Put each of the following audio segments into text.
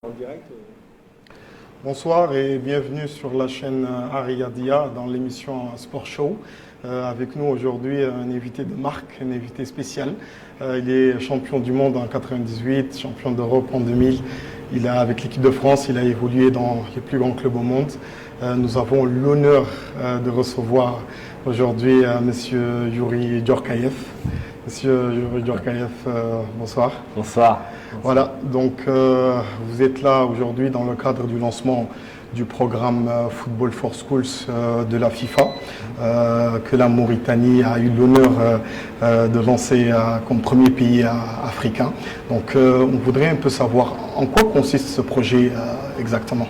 En direct. Bonsoir et bienvenue sur la chaîne Ariadia dans l'émission Sport Show. Avec nous aujourd'hui un invité de marque, un invité spécial. Il est champion du monde en 98, champion d'Europe en 2000. Il a, avec l'équipe de France, il a évolué dans les plus grands clubs au monde. Nous avons l'honneur de recevoir aujourd'hui Monsieur Youri Djorkaeff. Monsieur Youri Djorkaeff, bonsoir. Bonsoir. Voilà, donc vous êtes là aujourd'hui dans le cadre du lancement du programme Football for Schools de la FIFA, que la Mauritanie a eu l'honneur de lancer comme premier pays africain. Donc on voudrait un peu savoir en quoi consiste ce projet exactement.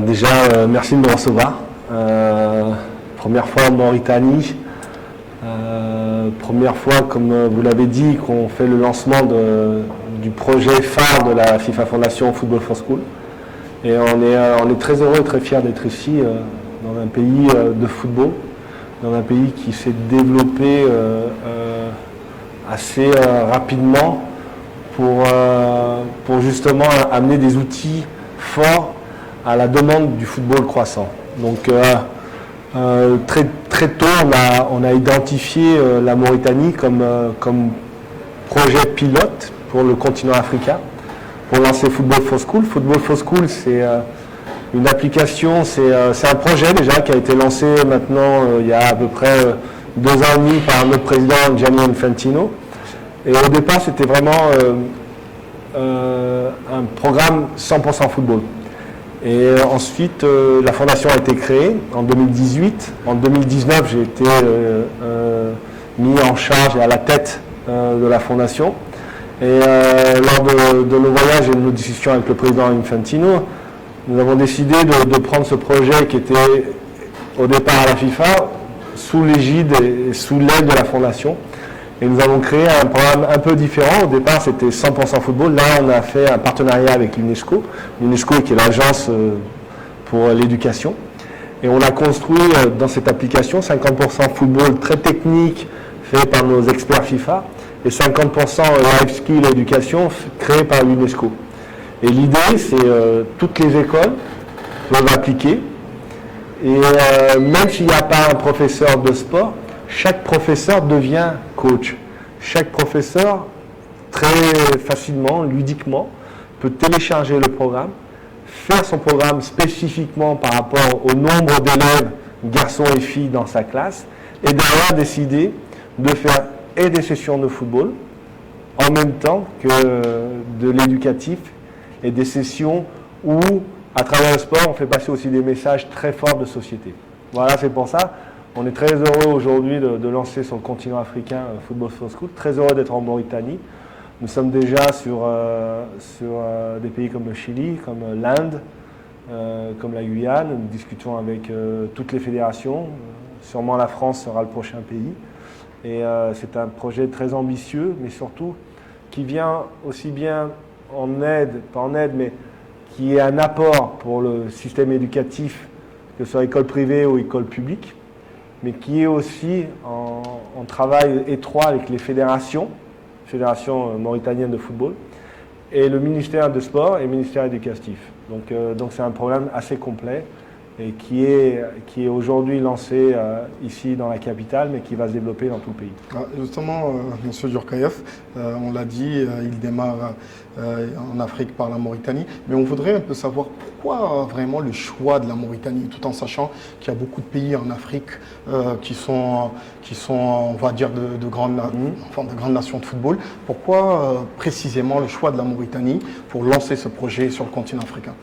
Déjà, merci de me recevoir. Première fois en Mauritanie. Première fois, comme vous l'avez dit, qu'on fait le lancement du projet phare de la FIFA Fondation Football for School. Et on est très heureux et très fiers d'être ici, dans un pays de football, dans un pays qui s'est développé assez rapidement pour justement amener des outils forts à la demande du football croissant. Donc, très tôt, on a identifié la Mauritanie comme projet pilote pour le continent africain, pour lancer Football for School. Football for School, c'est une application, c'est un projet déjà qui a été lancé maintenant il y a à peu près 2 ans et demi par notre président Gianni Infantino. Et au départ, c'était vraiment un programme 100% football. Et ensuite, la fondation a été créée en 2018. En 2019, j'ai été mis en charge et à la tête de la fondation. Et lors de nos voyages et de nos discussions avec le président Infantino, nous avons décidé de prendre ce projet qui était au départ à la FIFA, sous l'égide et sous l'aide de la fondation. Et nous avons créé un programme un peu différent. Au départ, c'était 100% football. Là, on a fait un partenariat avec l'UNESCO. L'UNESCO qui est l'agence pour l'éducation. Et on a construit dans cette application 50% football très technique, fait par nos experts FIFA, et 50% life skill éducation, créé par l'UNESCO. Et l'idée, c'est toutes les écoles peuvent appliquer. Et même s'il n'y a pas un professeur de sport, chaque professeur devient coach. Chaque professeur, très facilement, ludiquement, peut télécharger le programme, faire son programme spécifiquement par rapport au nombre d'élèves, garçons et filles dans sa classe, et derrière décider de faire et des sessions de football, en même temps que de l'éducatif, et des sessions où, à travers le sport, on fait passer aussi des messages très forts de société. Voilà, c'est pour ça. On est très heureux aujourd'hui de lancer sur le continent africain Football for School, très heureux d'être en Mauritanie. Nous sommes déjà sur des pays comme le Chili, comme l'Inde, comme la Guyane. Nous discutons avec toutes les fédérations. Sûrement la France sera le prochain pays. Et c'est un projet très ambitieux, mais surtout qui vient aussi bien en aide, pas en aide, mais qui est un apport pour le système éducatif, que ce soit école privée ou école publique, mais qui est aussi en travail étroit avec les fédérations mauritaniennes de football, et le ministère de sport et le ministère éducatif. Donc c'est un programme assez complet et qui est aujourd'hui lancé ici dans la capitale, mais qui va se développer dans tout le pays. Justement, Monsieur Djorkaeff, on l'a dit, il démarre en Afrique par la Mauritanie, mais on voudrait un peu savoir pourquoi vraiment le choix de la Mauritanie, tout en sachant qu'il y a beaucoup de pays en Afrique qui sont, on va dire, de grandes nations de football. Pourquoi précisément le choix de la Mauritanie pour lancer ce projet sur le continent africain?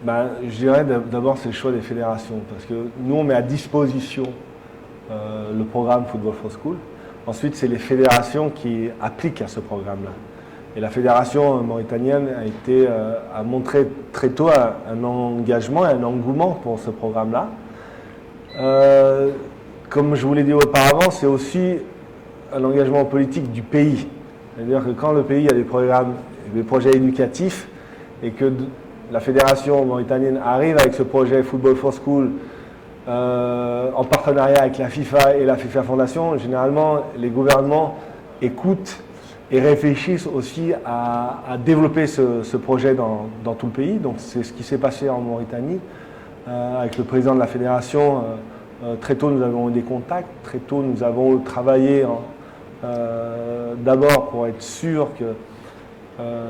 Je dirais d'abord c'est le choix des fédérations, parce que nous on met à disposition le programme Football for School. Ensuite c'est les fédérations qui appliquent à ce programme-là. Et la fédération mauritanienne a montré très tôt un engagement et un engouement pour ce programme-là. Comme je vous l'ai dit auparavant, c'est aussi un engagement politique du pays. C'est-à-dire que quand le pays a des projets éducatifs et que la fédération mauritanienne arrive avec ce projet Football for School en partenariat avec la FIFA et la FIFA Fondation, généralement les gouvernements écoutent et réfléchissent aussi à développer ce projet dans tout le pays. Donc c'est ce qui s'est passé en Mauritanie avec le président de la fédération. Très tôt, nous avons eu des contacts. Très tôt, nous avons travaillé d'abord pour être sûr que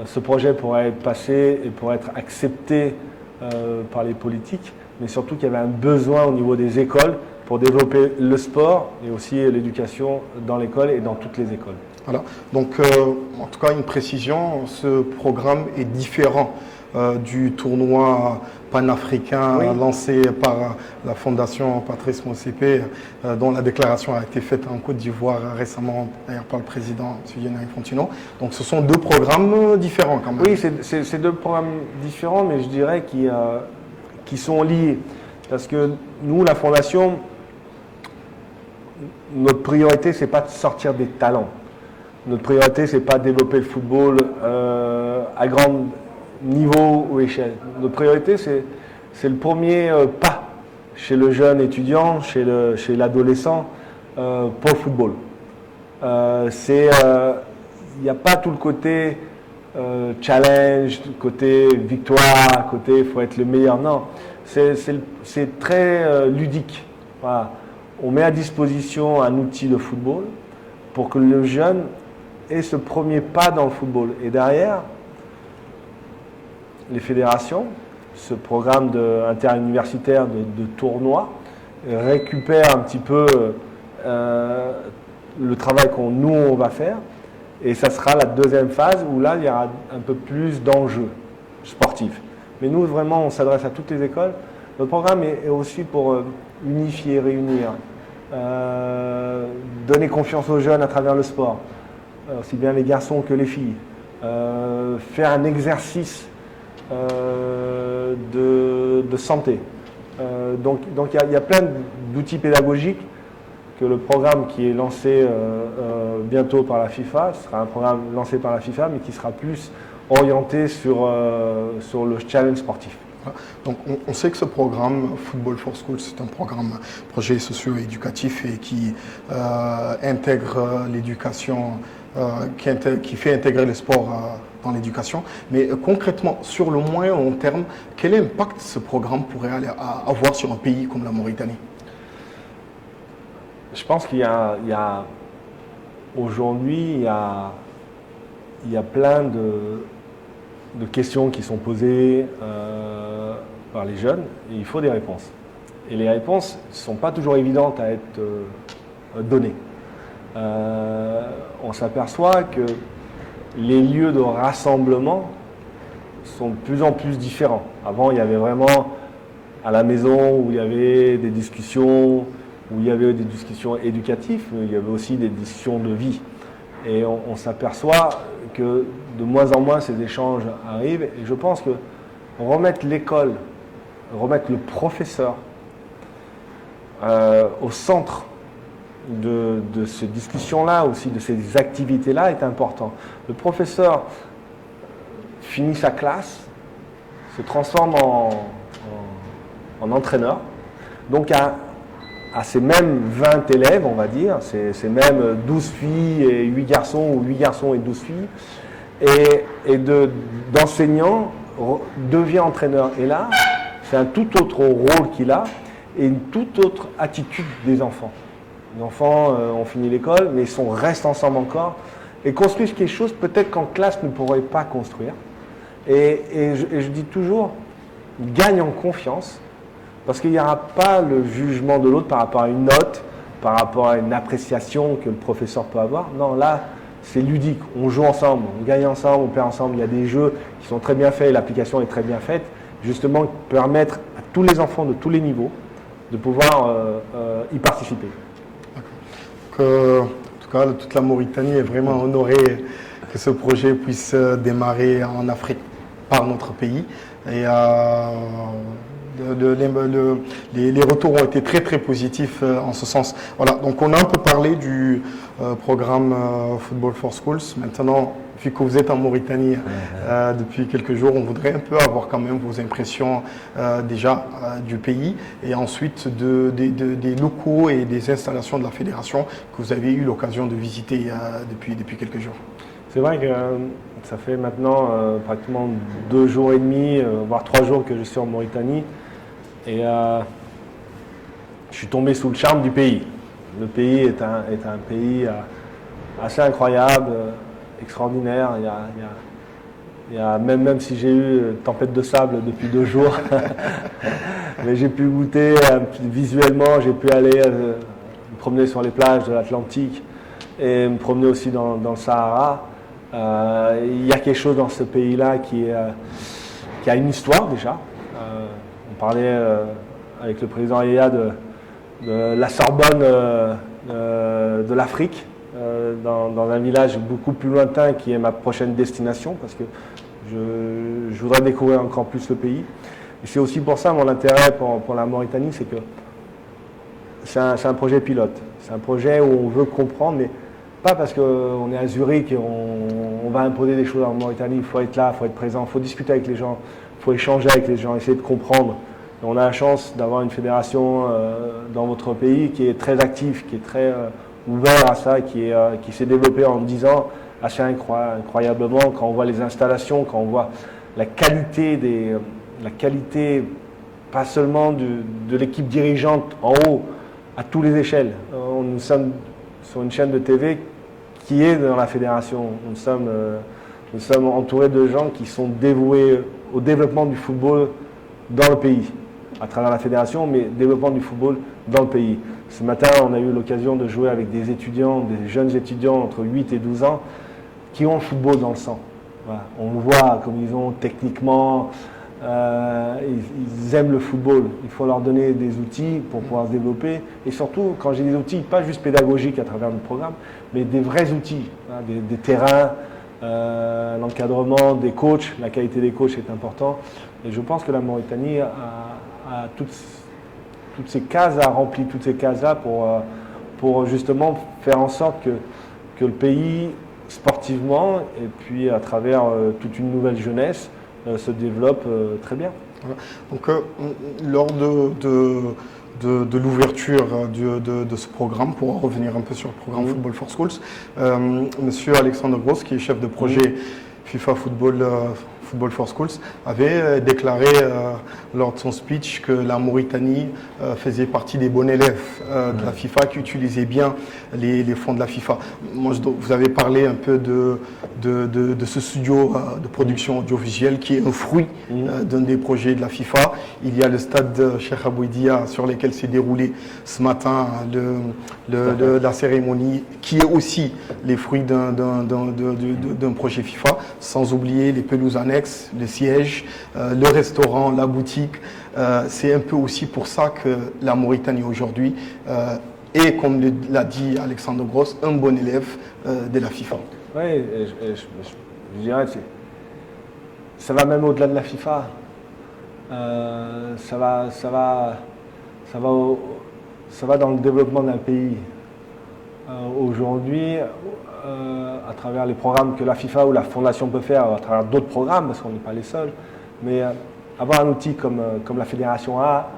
ce projet pourrait être passé et pourrait être accepté par les politiques, mais surtout qu'il y avait un besoin au niveau des écoles pour développer le sport et aussi l'éducation dans l'école et dans toutes les écoles. Voilà. Donc, en tout cas, une précision, ce programme est différent du tournoi panafricain lancé par la Fondation Patrice Motsepe, dont la déclaration a été faite en Côte d'Ivoire récemment, d'ailleurs par le président Gianni Infantino. Donc, ce sont deux programmes différents quand même. Oui, c'est deux programmes différents, mais je dirais qui sont liés. Parce que nous, la Fondation, notre priorité, c'est pas de sortir des talents. Notre priorité, c'est pas de développer le football à grand niveau ou échelle. Notre priorité, c'est le premier pas chez le jeune étudiant, chez l'adolescent pour le football. Il n'y a pas tout le côté challenge, côté victoire, côté il faut être le meilleur. Non, c'est très ludique. Voilà. On met à disposition un outil de football pour que le jeune ait ce premier pas dans le football. Et derrière, les fédérations, ce programme interuniversitaire de tournoi, récupère un petit peu le travail nous on va faire. Et ça sera la deuxième phase où là, il y aura un peu plus d'enjeux sportifs. Mais nous, vraiment, on s'adresse à toutes les écoles. Notre programme est aussi pour unifier, réunir, donner confiance aux jeunes à travers le sport, aussi bien les garçons que les filles, faire un exercice de santé. Donc il y a plein d'outils pédagogiques que le programme qui est lancé bientôt par la FIFA, ce sera un programme lancé par la FIFA, mais qui sera plus orienté sur le challenge sportif. Donc on sait que ce programme Football for Schools, c'est un projet socio-éducatif et qui intègre l'éducation, qui fait intégrer le sport dans l'éducation. Mais concrètement, sur le moyen long terme, quel impact ce programme pourrait avoir sur un pays comme la Mauritanie? Je pense qu'il y a aujourd'hui, il y a plein de questions qui sont posées par les jeunes et il faut des réponses. Et les réponses ne sont pas toujours évidentes à être données. On s'aperçoit que les lieux de rassemblement sont de plus en plus différents. Avant, il y avait vraiment à la maison où il y avait des discussions, où il y avait des discussions éducatives, mais il y avait aussi des discussions de vie. Et on s'aperçoit que de moins en moins ces échanges arrivent. Et je pense que remettre l'école, remettre le professeur au centre de ces discussions-là, aussi de ces activités-là, est important. Le professeur finit sa classe, se transforme en entraîneur, donc à ces mêmes 20 élèves, on va dire, ces mêmes 12 filles et 8 garçons, ou 8 garçons et 12 filles, et d'enseignant devient entraîneur. Et là, c'est un tout autre rôle qu'il a et une toute autre attitude des enfants. Les enfants ont fini l'école, mais ils restent ensemble encore et construisent quelque chose peut-être qu'en classe ne pourraient pas construire. Et je dis toujours, gagne en confiance, parce qu'il n'y aura pas le jugement de l'autre par rapport à une note, par rapport à une appréciation que le professeur peut avoir. Non, là, c'est ludique. On joue ensemble, on gagne ensemble, on perd ensemble. Il y a des jeux qui sont très bien faits, l'application est très bien faite, justement pour permettre à tous les enfants de tous les niveaux de pouvoir y participer. En tout cas, toute la Mauritanie est vraiment honorée que ce projet puisse démarrer en Afrique par notre pays. Et les retours ont été très très positifs en ce sens. Voilà, donc on a un peu parlé du programme Football for Schools. Maintenant, vu que vous êtes en Mauritanie depuis quelques jours, on voudrait un peu avoir quand même vos impressions déjà du pays et ensuite des locaux et des installations de la fédération que vous avez eu l'occasion de visiter depuis quelques jours. C'est vrai que ça fait maintenant pratiquement 2 jours et demi, voire 3 jours que je suis en Mauritanie. Et je suis tombé sous le charme du pays. Le pays est un pays assez incroyable, extraordinaire. Même si j'ai eu une tempête de sable depuis 2 jours, mais j'ai pu goûter visuellement, j'ai pu aller me promener sur les plages de l'Atlantique et me promener aussi dans le Sahara. Il y a quelque chose dans ce pays-là qui a une histoire déjà. On parlait avec le président Yaya de la Sorbonne de l'Afrique, dans un village beaucoup plus lointain qui est ma prochaine destination, parce que je voudrais découvrir encore plus le pays. Et c'est aussi pour ça mon intérêt pour la Mauritanie, c'est que c'est un projet pilote. C'est un projet où on veut comprendre, mais pas parce qu'on est à Zurich et on va imposer des choses en Mauritanie. Il faut être là, il faut être présent, il faut discuter avec les gens, il faut échanger avec les gens, essayer de comprendre. Et on a la chance d'avoir une fédération dans votre pays qui est très active, qui est très ouvert à ça, qui s'est développée en 10 ans assez incroyablement. Quand on voit les installations, quand on voit la qualité pas seulement de l'équipe dirigeante en haut, à toutes les échelles. Nous sommes sur une chaîne de TV qui est dans la fédération. Nous sommes entourés de gens qui sont dévoués au développement du football dans le pays, à travers la fédération, mais développement du football dans le pays. Ce matin, on a eu l'occasion de jouer avec des étudiants, des jeunes étudiants entre 8 et 12 ans, qui ont le football dans le sang. Voilà. On le voit comme ils ont techniquement, ils aiment le football. Il faut leur donner des outils pour pouvoir se développer. Et surtout, quand j'ai des outils, pas juste pédagogiques à travers le programme, mais des vrais outils, hein, des terrains, l'encadrement des coachs, la qualité des coachs est important. Et je pense que la Mauritanie a toutes ces cases à remplir, toutes ces cases-là pour justement faire en sorte que le pays, sportivement, et puis à travers toute une nouvelle jeunesse, se développe très bien. Donc, lors de l'ouverture de ce programme, pour revenir un peu sur le programme Football for Schools, Monsieur Alexandre Gross, qui est chef de projet FIFA Football for Schools, avait déclaré lors de son speech que la Mauritanie faisait partie des bons élèves de la FIFA, qui utilisaient bien les fonds de la FIFA. Moi, vous avez parlé un peu de ce studio de production audiovisuelle qui est un fruit d'un des projets de la FIFA. Il y a le stade Cheikh Abouidia sur lequel s'est déroulé ce matin la cérémonie, qui est aussi les fruits d'un projet FIFA, sans oublier les pelouses annexes, le siège, le restaurant, la boutique. C'est un peu aussi pour ça que la Mauritanie aujourd'hui est, comme l'a dit Alexandre Gross, un bon élève de la FIFA. Oui, je dirais que ça va même au-delà de la FIFA. Ça va dans le développement d'un pays. Aujourd'hui, à travers les programmes que la FIFA ou la Fondation peut faire, à travers d'autres programmes, parce qu'on n'est pas les seuls, mais avoir un outil comme la Fédération A,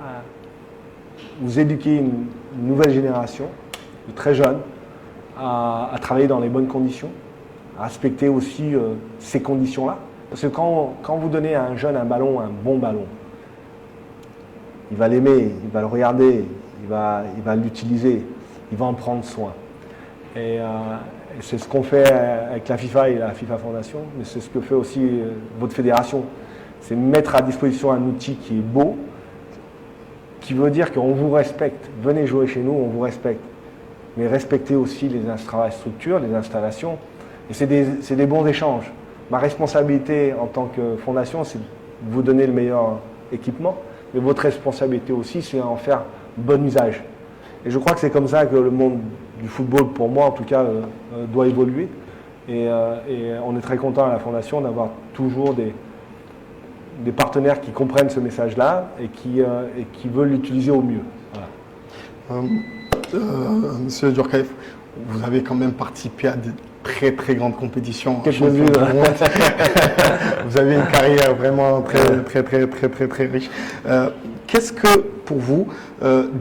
vous éduquer une nouvelle génération, de très jeunes, à travailler dans les bonnes conditions, à respecter aussi ces conditions-là. Parce que quand vous donnez à un jeune un bon ballon, il va l'aimer, il va le regarder, il va l'utiliser, il va en prendre soin. Et c'est ce qu'on fait avec la FIFA et la FIFA Fondation, mais c'est ce que fait aussi votre fédération. C'est mettre à disposition un outil qui est beau, qui veut dire qu'on vous respecte. Venez jouer chez nous, on vous respecte. Mais respectez aussi les infrastructures, les installations. Et c'est des bons échanges. Ma responsabilité en tant que fondation, c'est de vous donner le meilleur équipement. Mais votre responsabilité aussi, c'est d'en faire bon usage. Et je crois que c'est comme ça que le monde du football, pour moi en tout cas, doit évoluer. Et on est très content à la Fondation d'avoir toujours des partenaires qui comprennent ce message-là et qui veulent l'utiliser au mieux. Voilà. Monsieur Djorkaeff, vous avez quand même participé à de très très grandes compétitions. Vous avez une carrière vraiment très riche. Qu'est-ce que, pour vous,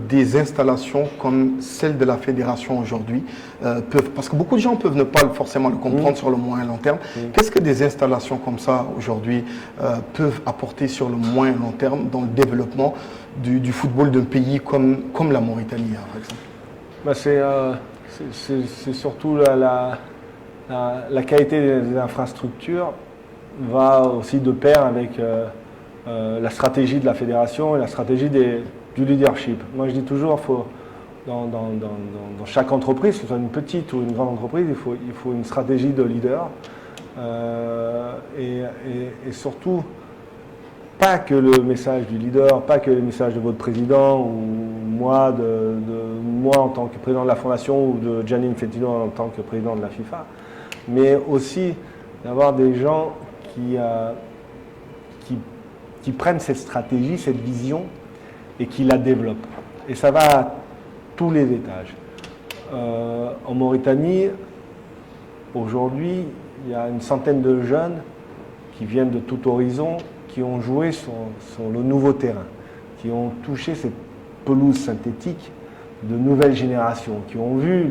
des installations comme celle de la fédération aujourd'hui peuvent, parce que beaucoup de gens peuvent ne pas forcément le comprendre sur le moyen et long terme, qu'est-ce que des installations comme ça aujourd'hui peuvent apporter sur le moyen et long terme dans le développement du football d'un pays comme la Mauritanie, par exemple? C'est surtout la qualité des infrastructures va aussi de pair avec la stratégie de la fédération et la stratégie du leadership. Moi, je dis toujours, dans chaque entreprise, que ce soit une petite ou une grande entreprise, il faut une stratégie de leader et surtout pas que le message du leader, pas que le message de votre président ou moi, moi en tant que président de la fondation ou de Gianni Infantino en tant que président de la FIFA, mais aussi d'avoir des gens qui prennent cette stratégie, cette vision et qui la développent. Et ça va à tous les étages. En Mauritanie, aujourd'hui, il y a une centaine de jeunes qui viennent de tout horizon, qui ont joué sur le nouveau terrain, qui ont touché cette pelouse synthétique de nouvelles générations, qui ont vu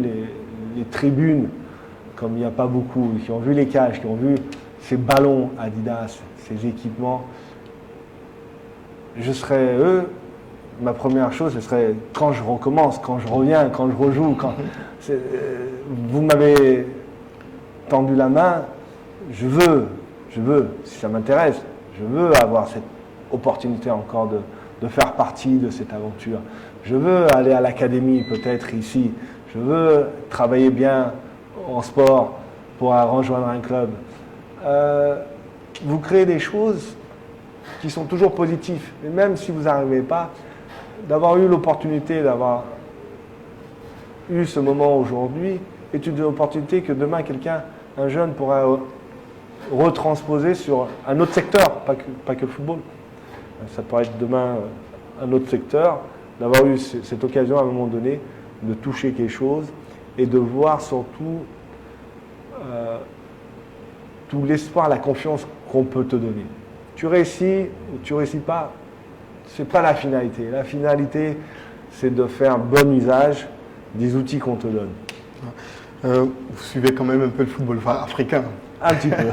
les tribunes comme il n'y a pas beaucoup, qui ont vu les cages, qui ont vu ces ballons Adidas, ces équipements. Je serais eux, ma première chose, ce serait quand je recommence, quand je reviens, quand je rejoue, vous m'avez tendu la main, je veux, si ça m'intéresse, je veux avoir cette opportunité encore de faire partie de cette aventure. Je veux aller à l'académie peut-être ici, je veux travailler bien en sport pour rejoindre un club. Vous créez des choses qui sont toujours positives. Et même si vous n'arrivez pas, d'avoir eu l'opportunité, d'avoir eu ce moment aujourd'hui, est une opportunité que demain un jeune pourra retransposer sur un autre secteur, pas que le football. Ça pourrait être demain un autre secteur, d'avoir eu cette occasion à un moment donné de toucher quelque chose et de voir surtout tout l'espoir, la confiance qu'on peut te donner. Tu réussis ou tu réussis pas, c'est pas la finalité. La finalité, c'est de faire bon usage des outils qu'on te donne. Vous suivez quand même un peu le football africain. Un petit peu.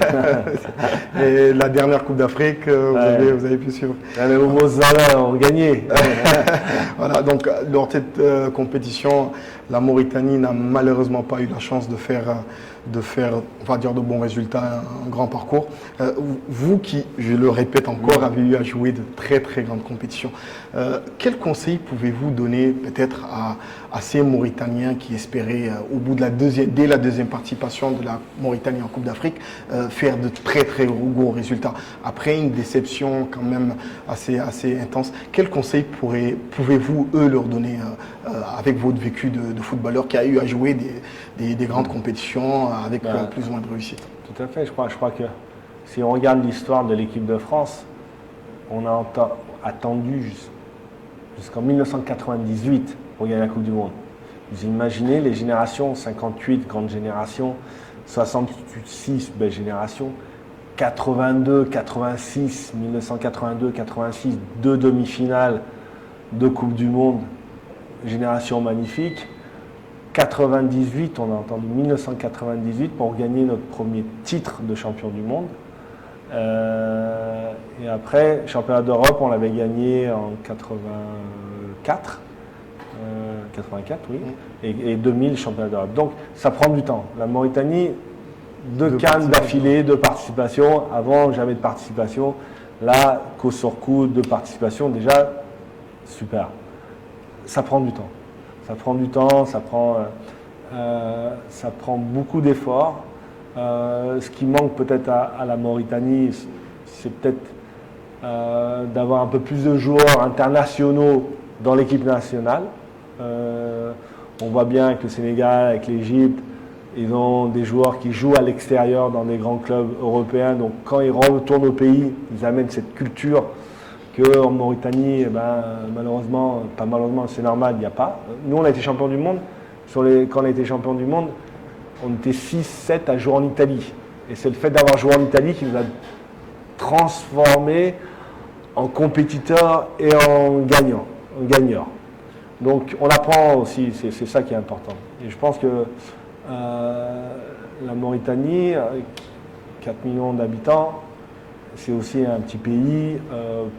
Et la dernière Coupe d'Afrique, vous avez pu suivre. Les Mozala ont gagné. Voilà, donc lors de cette compétition, la Mauritanie n'a malheureusement pas eu la chance de faire, on va dire, de bons résultats, un grand parcours. Vous qui, je le répète encore, avez eu à jouer de très très grandes compétitions, quels conseils pouvez-vous donner peut-être à ces Mauritaniens qui espéraient, au bout de dès la deuxième participation de la Mauritanie en Coupe d'Afrique, faire de très très gros résultats? Après une déception quand même assez intense, quels conseils pouvez-vous, eux, leur donner avec votre vécu de footballeur qui a eu à jouer des grandes compétitions avec plus ou moins de réussite? Tout à fait, je crois que si on regarde l'histoire de l'équipe de France, on a attendu jusqu'en 1998 pour gagner la Coupe du Monde. Vous imaginez les générations, 58 grandes générations, 66 belle génération, 82, 86, 1982, 86, 2 demi-finales de Coupe du Monde, génération magnifique. 98, on a entendu 1998 pour gagner notre premier titre de champion du monde. Et après, championnat d'Europe, on l'avait gagné en 84. 84, oui. Et 2000, championnat d'Europe. Donc, ça prend du temps. La Mauritanie, 2 cannes d'affilée, 2 participations. Avant, jamais de participation. Là, coup sur coup, 2 participations. Déjà, super. Ça prend du temps. Ça prend du temps, ça prend beaucoup d'efforts. Ce qui manque peut-être à la Mauritanie, c'est peut-être d'avoir un peu plus de joueurs internationaux dans l'équipe nationale. On voit bien avec le Sénégal, avec l'Égypte, ils ont des joueurs qui jouent à l'extérieur dans des grands clubs européens. Donc quand ils retournent au pays, ils amènent cette culture qu'en Mauritanie, malheureusement, pas malheureusement, c'est normal, il n'y a pas. Nous, on a été champions du monde. Quand on a été champions du monde, on était 6-7 à jouer en Italie. Et c'est le fait d'avoir joué en Italie qui nous a transformés en compétiteur et en gagneur. Donc on apprend aussi, c'est ça qui est important. Et je pense que la Mauritanie, avec 4 millions d'habitants, c'est aussi un petit pays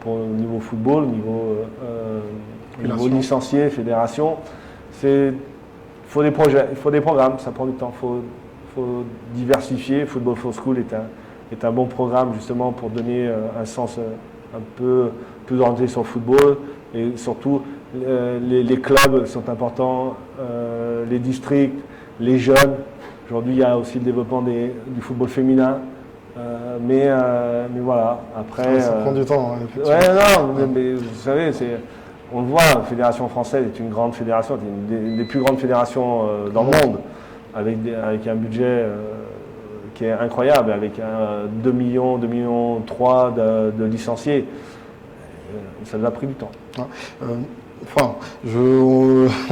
pour le niveau football, niveau licencié, fédération. Il faut des projets, il faut des programmes, ça prend du temps, il faut diversifier. Football for School est un bon programme justement pour donner un sens un peu plus orienté sur le football et surtout les clubs sont importants, les districts, les jeunes. Aujourd'hui, il y a aussi le développement du football féminin. Mais voilà, après... Ça prend du temps. Ouais, non, mais vous savez, on le voit, la Fédération française est une grande fédération, c'est une des plus grandes fédérations dans le monde, avec un budget qui est incroyable, avec 2 millions, 2,3 millions de licenciés. Ça nous a pris du temps. Enfin, on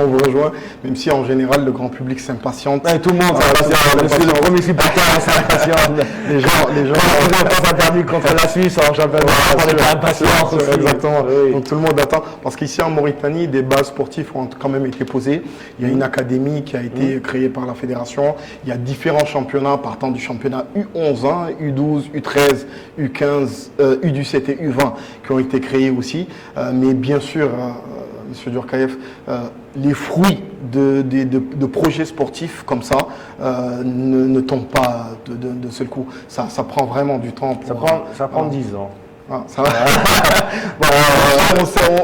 vous rejoint, même si en général le grand public s'impatiente. Tout le monde s'impatiente. Je suis le premier supporter à s'impatiente. Les gens ont perdu contre la Suisse en championnat. On est impatients aussi. Exactement. Oui. Donc tout le monde attend. Parce qu'ici en Mauritanie, des bases sportives ont quand même été posées. Il y a une académie qui a été créée par la fédération. Il y a différents championnats partant du championnat U11, U12, U13, U15, U17 et U20 qui ont été créés aussi. Mais bien sûr, Monsieur Djourkaeff, les fruits de projets sportifs comme ça ne tombent pas de seul coup. Ça prend vraiment du temps. Ça prend 10 ans.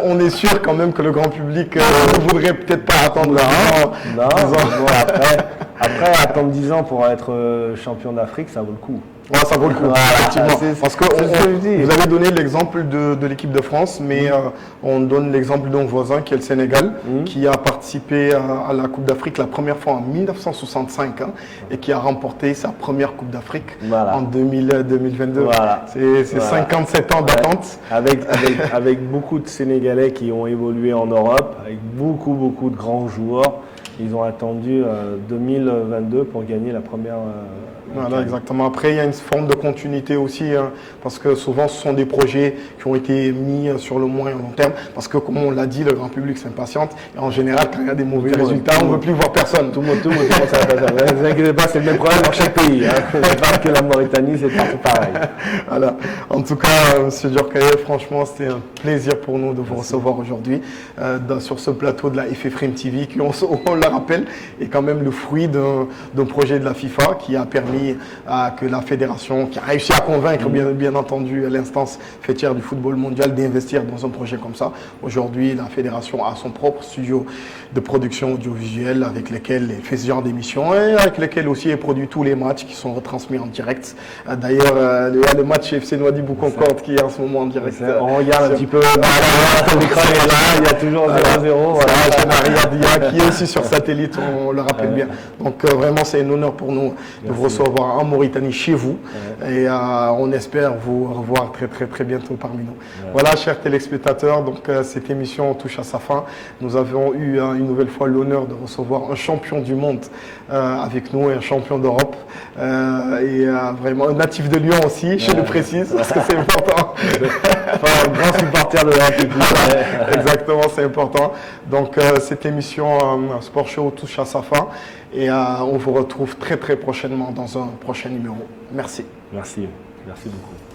On est sûr quand même que le grand public ne voudrait peut-être pas attendre 10 ans. Non, après, attendre 10 ans pour être champion d'Afrique, ça vaut le coup. Ça vaut le coup, effectivement. Parce que vous avez donné l'exemple de l'équipe de France, mais on donne l'exemple d'un voisin qui est le Sénégal, qui a participé à la Coupe d'Afrique la première fois en 1965 et qui a remporté sa première Coupe d'Afrique en 2022. Voilà. C'est 57 ans d'attente. Avec beaucoup de Sénégalais qui ont évolué en Europe, avec beaucoup de grands joueurs. Ils ont attendu 2022 pour gagner la première. Voilà, exactement. Après, il y a une forme de continuité aussi, parce que souvent, ce sont des projets qui ont été mis sur le moyen et long terme. Parce que, comme on l'a dit, le grand public s'impatiente. Et en général, quand il y a des mauvais résultats, on ne veut plus voir personne. Tout le monde s'impatiente. Ne vous inquiétez pas, c'est le même problème dans chaque pays. C'est pas que la Mauritanie, c'est partout pareil. Voilà. En tout cas, M. Djourkaeff, franchement, c'était un plaisir pour nous de vous recevoir aujourd'hui sur ce plateau de la FFRIM TV, qui, on le rappelle, est quand même le fruit d'un projet de la FIFA qui a permis que la fédération, qui a réussi à convaincre bien entendu l'instance fêtière du football mondial d'investir dans un projet comme ça. Aujourd'hui, la fédération a son propre studio de production audiovisuelle avec lesquels elle fait ce genre d'émissions et avec lesquels aussi elle produit tous les matchs qui sont retransmis en direct. D'ailleurs, il y a le match FC Nouadhibou Concorde qui est en ce moment en direct. On regarde un petit peu l'écran est là, il y a toujours 0-0. Voilà, la chaîne Ariadia qui est aussi sur satellite, on le rappelle bien. Donc vraiment, c'est un honneur pour nous de vous recevoir en Mauritanie chez vous et on espère vous revoir très bientôt parmi nous. Voilà, chers téléspectateurs, donc cette émission touche à sa fin. Nous avons eu une nouvelle fois l'honneur de recevoir un champion du monde avec nous et un champion d'Europe et vraiment un natif de Lyon aussi, je le précise parce que c'est important. Un grand supporter de l'Olympique. Exactement, c'est important. Donc cette émission Sport Show touche à sa fin et on vous retrouve très prochainement dans un prochain numéro. Merci. Merci beaucoup.